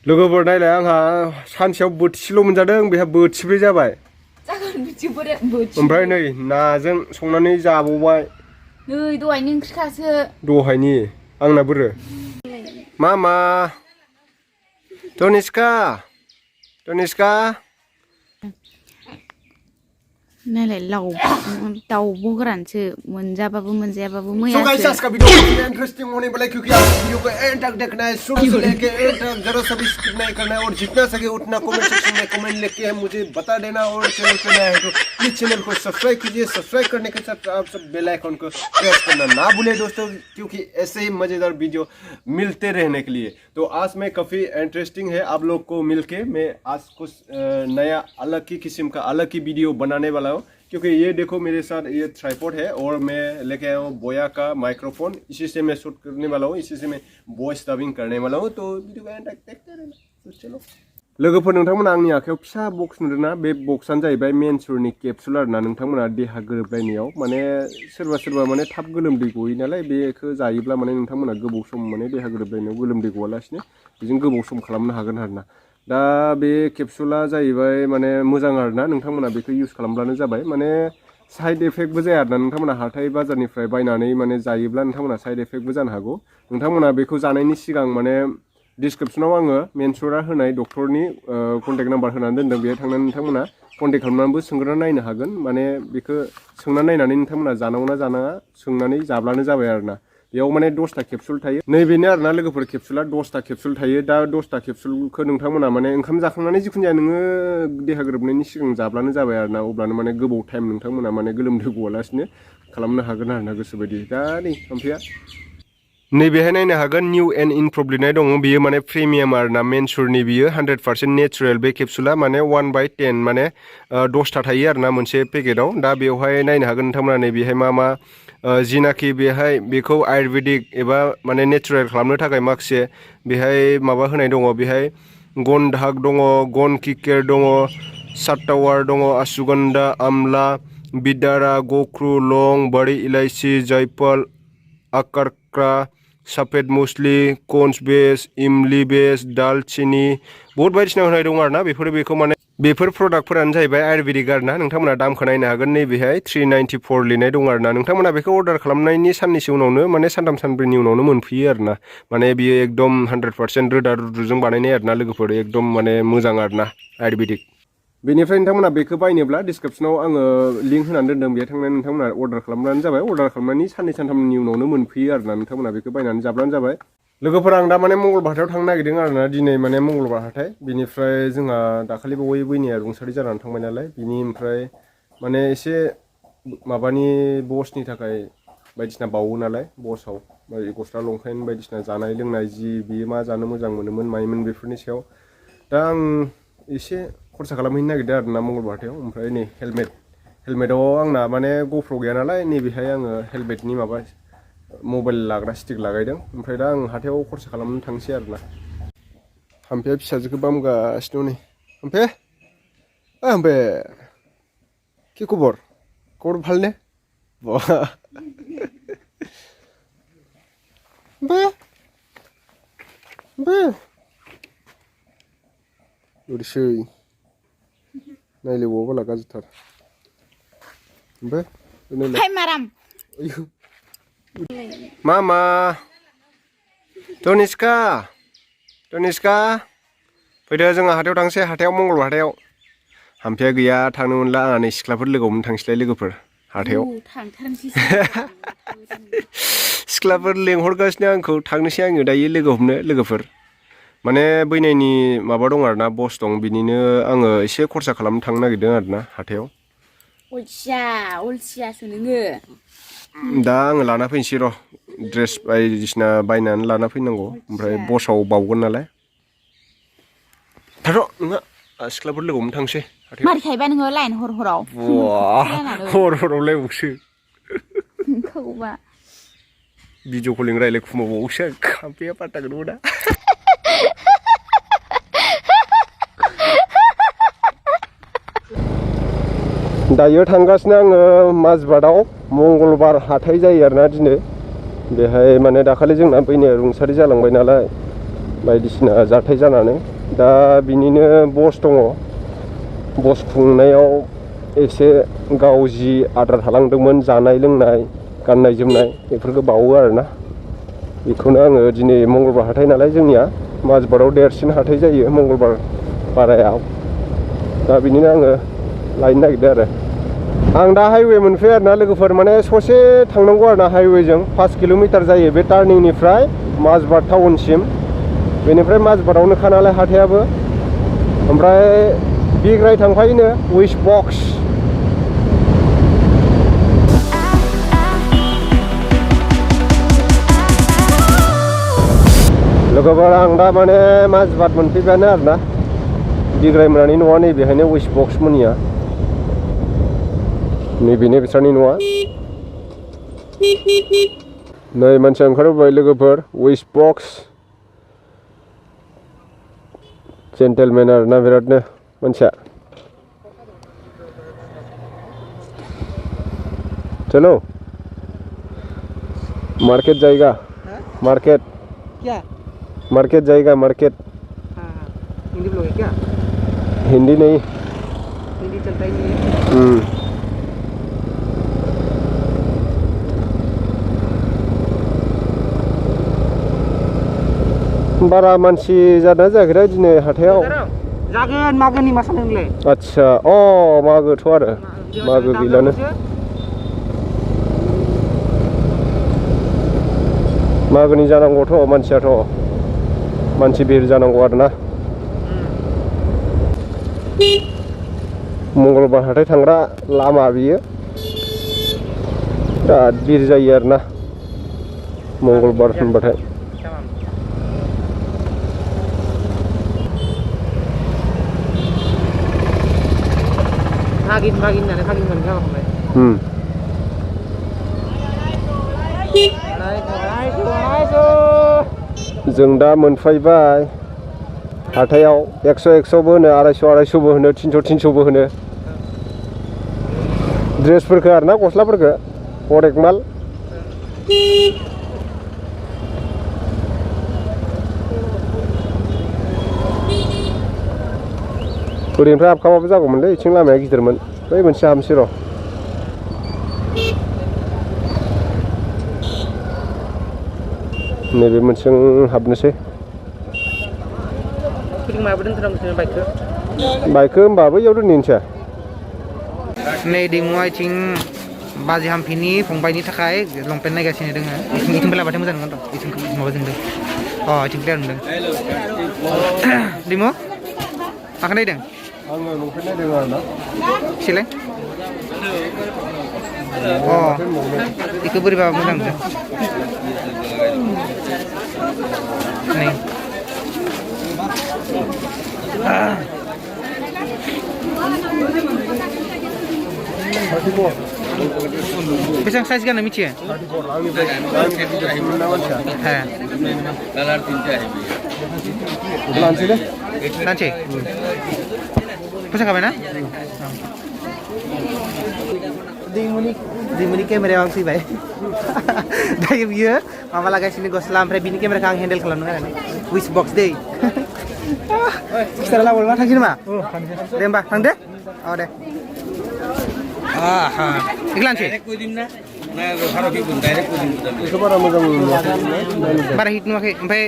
लोगोफोर नायलाय आंहा सानसेयाव बोथिसेल' मोनजादों बेहा बोथिब्रै जाबाय ओमफ्राय नै नाजों संनानै जाबावबाय नै दहायनि ओंख्रिखासो दहायनि आंना बोरो मामा तनिष्का नायलाय दाउब' गोरानसो मोनजाबाबो मोनजायाबाबो मैयासो So guys, आज का वीडियो काफी इंटरेस्टिंग होने वाला है क्योंकि आपको वीडियो को एंड तक देखना है शुरू से लेके एंड तक जरा सा भी स्किप नहीं करना है और जितना सके उतना कमेंट सेक्शन में कमेंट लेके मुझे बता देना और चैनल पे नया है तो प्लीज चैनल को सब्सक्राइब कीजिए सब्सक्राइब करने के साथ आप सब बेल आइकन को प्रेस करना ना भूले दोस्तों क्योंकि ऐसे ही मजेदार वीडियो मिलते रहने के लिए। तो आज मैं काफी इंटरेस्टिंग है आप लोग को मिलके मैं आज कुछ नया अलग की किस्म का अलग की वीडियो बनाने वाला हूँ क्योंकि ये देखो मेरे साथ ये ट्राइपॉड है और मैं लेके आया हूँ बोया का माइक्रोफोन इसी से मैं शूट करने वाला हूँ इसी से मैं वॉइस डबिंग करने वाला हूँ तो वीडियो को एंड तक देखते रहना तो चलो लोगोफोर नोंथांमोना आंनि आखायाव फिसा बक्स नुदोंना बे बक्सआनो जाहैबाय मेनसुरनि केपसुल आरोना नोंथांमोना देहा गोरोबलायनायाव माने सोरबा माने थाब गोलोमदै गयो नालाय बेखौ जायोब्ला माने नोंथांमोना गोबाव सम माने देहा गोरोबलायनायाव गोलोमदै गवालासिनो बेजों गोबाव सम खालामनो हागोन आरोना दा बे केपसुला जाहैबाय माने मोजां आरोना नोंथांमोना बेखौ इउज खालामब्लानो जाबाय माने साइड इफेक्टबो जाया आरोना नोंथांमोना हाथाय बाजारनिफ्राय बायनानै माने जायोब्ला नोंथांमोना साइड इफेक्टबो जानो हागौ नोंथांमोना बेखौ जानायनि सिगां माने डिसक्रिप्शनाव आङो मेनसुरा होनाय डक्टरनि कन्टेक्ट नाम्बार होनानै दोनदों बेयाव थांनानै नोंथांमोना कन्टेक्ट खालामनानैबो सोंग्रोना नायनो हागोन माने बेखौ सोंना नायनानै नोंथांमोना जानांगौना जानाङा सोंनानै जाब्लानो जाबाय आरोना बेयाव माने 10टा केपसुल थायो नैबेनो आरोना लोगोफोर केपसुला 10टा केपसुल थायो दा 10टा केपसुलखौ नोंथांमोना माने ओंखाम जाखांनानै जिखुनु जाया नोङो देहा गोरोबनायनि सिगां जाब्लानो जाबाय आरोना अब्लानो माने गोबाव टाइम नोंथांमोना माने गोलोमदै गवालासिनो खालामनो हागोन आरोना गोसोबायदि दा नै ओमफ्राय नैबेहाय नायनो हागोन निउ एन्ड इमप्रुभ लिरनाय दङ बियो माने प्रिमियाम आरोना मेनसुरनि बियो 100% नेचुरेल बे केपसुला माने 1/10 माने 10टा थायो आरोना मोनसे पेकेटाव दा बेवहाय नायनो हागोन नोंथांमोना नैबेहाय मा जिनाखि बेहाय बेखौ आयुर्वेदिक एबा माने नेचुरेल खालामनो थाखाय माखासे बेहाय माबा होनाय दङ बेहाय गन धाग दङ गन किकेर दङ सात्तावार दङ अश्वगंधा आमला बिदारा गोख्रु लं बड़ी इलायची जायफल आकारक्रा सफेद मुसलि कन्स बेस इमली बेस दालचीनी बहुत बायदिसिना होनाय दं आरोना बेखौ माने बेफोर प्रडाक्टफोरानो जाहैबाय आयुर्वेदिक आरोना नोंथांमोना दामखौ नायनो हागोन नैबेहाय 394 लिरनाय दं आरोना नोंथांमोना बेखौ अर्डार खालामनायनि साननैसो उनावनो माने सानथाम सानब्रैनि उनावनो मोनफैयो आरोना माने बियो एकदम 100% रोदा रुदुजों बानायनाय आरोना लोगोफोर एकदम माने मोजां आरोना आयुर्वेदिक बेनिफ्राय नोंथांमोना बेखौ बायनोब्ला डिसक्रिप्शनाव आङो लिंक होनानै दोनदों बेयाव थांनानै नोंथांमोना अर्डार खालामब्लानो जाबाय अर्डार खालामनायनि साननै सानथामनि उनावनो मोनफैयो आरोना नोंथांमोना बेखौ बायनानै जाब्लानो जाबाय लोगोफोर आं दा माने मंगलबार हाथायाव थांनो नागिरदों आरोना दिनै माने मंगलबार हाथाय बिनिफ्राय जोंहा दाखालि बावै बैनिया रुंसारि जानानै थांबाय नालाय बिनि ओमफ्राय माने एसे माबानि बसनि थाखाय बायदिसिना बावो नालाय बसाव गस्ला लंपेन्ट बायदिसिना जानाय लोंनाय जि बियो मा जानो मोजां मोनोमोन मायोमोन बेफोरनि सायाव दा आं एसे खरसा खालामहैनो नागिरदों आरोना मंगलबार हाथायाव ओमफ्राय नै हेलमेटाव आंना माने गप्र' गैया नालाय नैबेहाय आङो हेलमेटनि माबा मबाइल लाग्रा स्टिक लागायदों ओमफ्राय दा आं हाथायाव खरसा खालामनो थांसै आरोना हाम्फेया फिसाजोखौ बामगासिनो नै हाम्फे हाम्फे कि खबर ভাল নে ओरैसै नायलाय बाला गाज्रिथार ओमफ्राय माराम मामा तनिष्का फैदो जोंहा हाथायाव थांसै हाथायाव मंगलबार हाथायाव हाम्फेया गैया थांनो मोनला आंहा नै सिख्लाफोर लोगो हमनो थांसैलाय लोगोफोर हाथायाव सिख्लाफोर लेंहरगासिनो आंखौ थांनोसै आङो दायो लोगो हमनो लोगोफोर माने बैनायनि माबा दं आरोना बस दं बिनिनो आङो एसे खरसा खालामनो थांनो नागिरदों आरोना हाथायाव अलसियासो नोङो दा आङो लाना फैनोसै र' ड्रेस बायदिसिना बायनानै लाना फैनांगौ ओमफ्राय बसाव बावगोन नालाय थाथ' नोंहा सिख्लाफोर लोगो हमनो थांसै मारै थायोबा नोङो लाइन हराव हरावलाय बावसो खौबा भिडिअ कलिं रायलाय खुमावबावसो खाम्फेया पात्ताखौनो मोना दायो थांगासिनो आङो माजबाटआव मंगलबार हाथाय जायो आरोना दिनै बेहाय माने दाखालि जोंना बैनिया रुंसारि जालांबाय नालाय बायदिसिना जाथाय जानानै दा बिनिनो बस दङ बस खुंनायाव एसे गाव जि आद्रा थालांदोंमोन जानाय लोंनाय गाननाय जोमनाय बेफोरखौ बावो आरोना बेखौनो आङो दिनै मंगलबार हाथाय नालाय जोंनिया माजबाराव देरसिन हाथाय जायो मंगलबार पारायाव दा बिनिनो आङो लायनो नागिरदों आरो आं दा हाइवे मोनफैयो आरोना लोगोफोर माने ससे थांनांगौ आरोना हाइवेजों 5 किल'मिटार जायो बे टार्निंनिफ्राय माजबार टाउनसिम बेनिफ्राय माजबारावनोखा नालाय हाथायाबो ओमफ्राय बिग्राय थांफायोनो उइस बक्स लोगोफोर आं दा माने माजबाद मोनफैबायानो आरोना बिग्राय मोनहानि न'आ नैबेहायनो उइस बक्स मोननिया नैबेनो बिसोरनि न'आ नै मानसि ओंखारबोबाय लोगोफोर उइस बक्स जेन्टेलमेन आरोना बिरादनो मानसिया चलो मार्केट जाएगा मार्केट क्या मार्केट जाएगा मार्केट हाँ हिंदी ब्लॉग है क्या हिंदी नहीं हिंदी चलता ही नहीं है बारा मानसि जादोंना जायाखैथाय दिनै हाथायाव जागोन मागोनि मा सानदों नोंलाय आच्छा मागोथ' आरो मागो गैलानो मागोनि जानांगौथ' मानसियाथ' मानसि बिर जानांगौ आरोना मंगलबार हाथाय थांग्रा लामा बियो बिराद बिर जायो आरोना मंगलबार होनबाथाय भागिन होननानै भागिन मोनखाबाय जों दा मोनफैबाय हाथायाव 100-100बो होनो 200-250बो होनो 300-300बो होनो ड्रेसफोरखौ आरोना गस्लाफोरखौ हरेक माल ओरैनिफ्राय हाबखाबाबो जागौमोनलै इथिं लामाया गिदिरमोन बै मोनसे हाबनोसै र' नैबे मोनसे हाबनोसै बाइकखौ होमबा बैयाव दोनहैनोसै नै दैमुआ इथिं बाजै हामफिनि फंबायनि थाखाय लंपेन्ट नायगासिनो दोङो इथिंबो लाबाथाय मोजां नङा र' इथिं माबा जोंदों इथिं क्लियार नुदों दैमु माखौ नायदों आङो लंपेन्ट नायदों आरोना सिलाय बेखौ बोरैबा मोजां नुदों नै बेसेबां साइज गानो मिथियो लानोसै फसायखाबाय ना दैमुनि केमेरायाव आं फैबाय दायो बियो माबा लागासिनो गस्ला ओमफ्राय बिनि केमेराखौ आं हेन्डेल खालामनो नागिरदों उइस बक्स दै सिस्टारा लाबोबा थांसै नामा दे होमबा थांदो दे बेखौ लानोसै बारा मोजां बारा हिट नुवाखै ओमफ्राय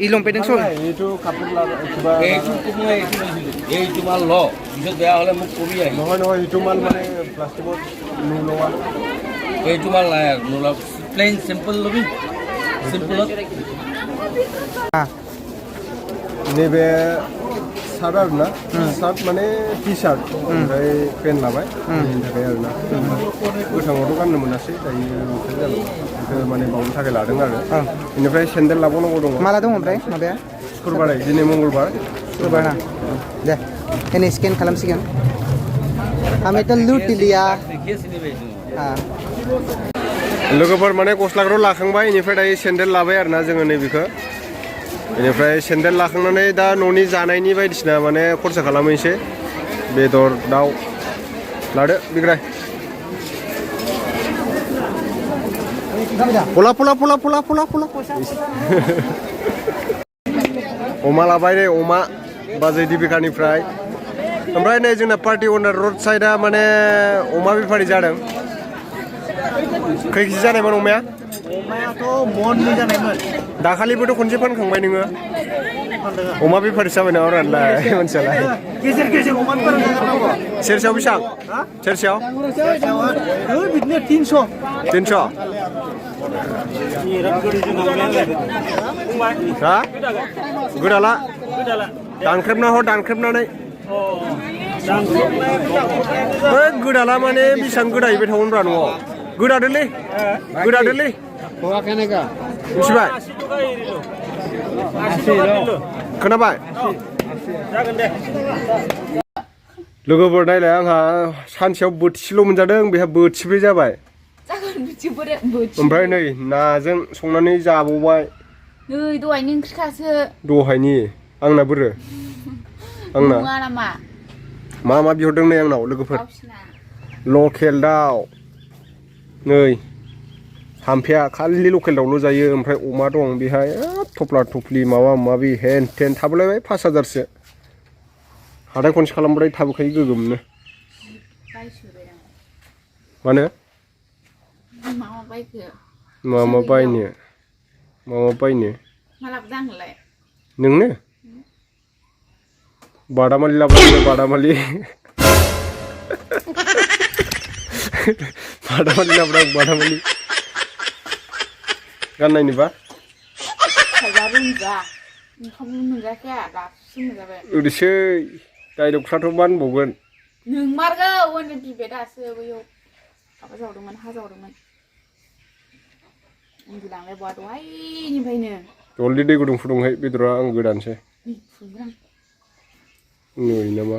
ই লম্পেণ্ট চল এইটো কাপোৰ এইটো মাল ল পিছত বেয়া হ'লে মোক কবি আহি নহয় নহয় এইটো মাল মানে প্লাষ্টিকত নোলোৱা এইটো মাল নাই আৰু নোলোৱা প্লেইন চিম্পল ল'বি চিম্পলত नैबे सार्ट आरोना सार्ट माने टि सार्ट ओमफ्राय पेन्ट लाबाय बेनि थाखाय आरोना गोथाङावथ' गाननो मोनासै दायो ओंखार जाबाय बेखौ माने बावनो थाखाय लादों आरो बेनिफ्राय सेन्देल लाबावनांगौ दङ माला दङ ओमफ्राय माबाया शुक्रबारै दिनै मंगलबार शुक्रबार ना दे एने स्केन खालामसिगोन आमेथ' लुट लिया लोगोफोर माने गस्लाखौ लाखांबाय बेनिफ्राय दायो सेन्देल लाबाय आरोना जोङो नैबेखौ बेनिफ्राय सेन्देल लाखांनानै दा न'नि जानायनि बायदिसिना माने खरसा खालामहैसै बेदर दाउ लादो बिग्राय पुला पुला पुला पुला पुला पुला अमा लाबाय दे अमा बाजै दिबिकानिफ्राय ओमफ्राय नै जोंना पार्टी अनार रड साइडआ माने अमा बेफारि जादों खै केजि जानायमोन अमाया अमायाथ' मननि जानायमोन दाखालिबोथ' खनसे फानखांबाय नोङो अमा बेफारि जाबाय नामा रानलाय मानसियालाय गेजेर गेजेर अमा बेफारि जागारनांगौ सेरसेयाव बेसेबां सेरसेयाव बिदिनो 300 हा गोदाला दानख्रेबना हर दानख्रेबनानै गोदाला माने बेसेबां गोदाहैबाय थागोन रा न'आव गोदादोलै मिथिबाय खोनाबाय लोगोफोर नायलाय आंहा सानसेयाव बोथिसेल' मोनजादों बेहा बोथिब्रै जाबाय ओमफ्राय नै नाजों संनानै जाबावबाय नै दहायनि ओंख्रिखासो दहायनि आंना बोरो आंना मा बिहरदों नै आंनाव लोगोफोर लकेल दाउ नै हामफेया खालि लकेल दाउल' जायो ओमफ्राय अमा दं बेहाय थफ्ला थफ्लि माबा माबि हेन टेन थाबोलायबाय 5000सो हाथाय खनसे खालामबाथाय थाबोखायो गोगोमनो मानो मा बायनो नोंनो बादामालि लाबोदों बादामालि बादामालि गाननायनिबा ओरैसै डाइलगफ्राथ' मा होनबावगोन नोंमारगौ होननो बिबाय दासो बैयाव माबा जावदोंमोन हा जावदोंमोन उन्दुलांलाय बहा दहायनिफ्रायनो जलदि दै गुदुं फुदुंहाय बेदरा आं गोदानोसै नै नामा